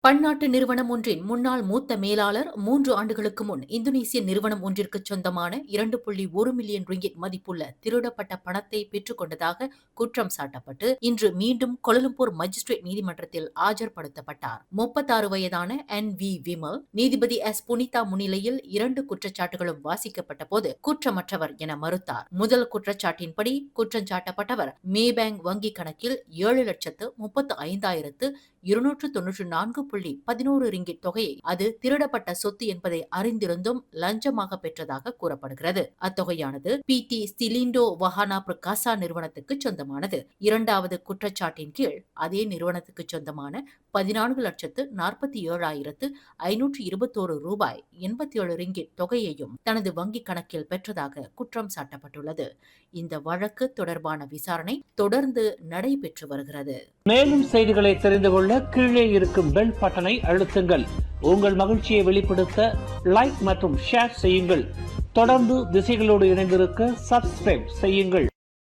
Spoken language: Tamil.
பன்னாட்டு நிறுவனம் ஒன்றின் முன்னாள் மூத்த மேலாளர் 3 ஆண்டுகளுக்கு முன் இந்தோனேசிய நிறுவனம் ஒன்றிற்கு சொந்தமான 2.1 மில்லியன் ரிங்கிட் மதிப்புள்ள திருடப்பட்ட பணத்தை பெற்றுக் கொண்டதாக குற்றம் சாட்டப்பட்டு இன்று மீண்டும் கொலலும்பூர் மஜிஸ்ட்ரேட் நீதிமன்றத்தில் ஆஜர்படுத்தப்பட்டார். 36 வயதான NV விமல் நீதிபதி புனிதா முன்னிலையில் 2 குற்றச்சாட்டுகளும் வாசிக்கப்பட்ட போது குற்றமற்றவர் என மறுத்தார். முதல் குற்றச்சாட்டின்படி குற்றஞ்சாட்டப்பட்டவர் மேபேங்க் வங்கிக் கணக்கில் 7,35,294.11 ரிங்கிட் தொகையை அது திருடப்பட்ட சொத்து என்பதை அறிந்திருந்தும் லஞ்சமாக பெற்றதாக கூறப்படுகிறது. அத்தொகையானது PT ஸ்டிலிண்டோ வஹானா பிரகாசா நிறுவனத்துக்கு சொந்தமானது. இரண்டாவது குற்றச்சாட்டின் கீழ் அதே நிறுவனத்துக்கு சொந்தமான 14,47,521 ரூபாய் 87 ரிங்கிட் தொகையையும் தனது வங்கிக் கணக்கில் பெற்றதாக குற்றம் சாட்டப்பட்டுள்ளது. இந்த வழக்கு தொடர்பான விசாரணை தொடர்ந்து நடைபெற்று வருகிறது. மேலும் செய்திகளை தெரிந்து கொள்ள கீழே இருக்கும் பெல் பட்டனை அழுத்துங்கள். உங்கள் மகிழ்ச்சியை வெளிப்படுத்த லைக் மற்றும் ஷேர் செய்யுங்கள். தொடர்ந்து திசைகளோடு இணைந்திருக்க சப்ஸ்கிரைப் செய்யுங்கள்.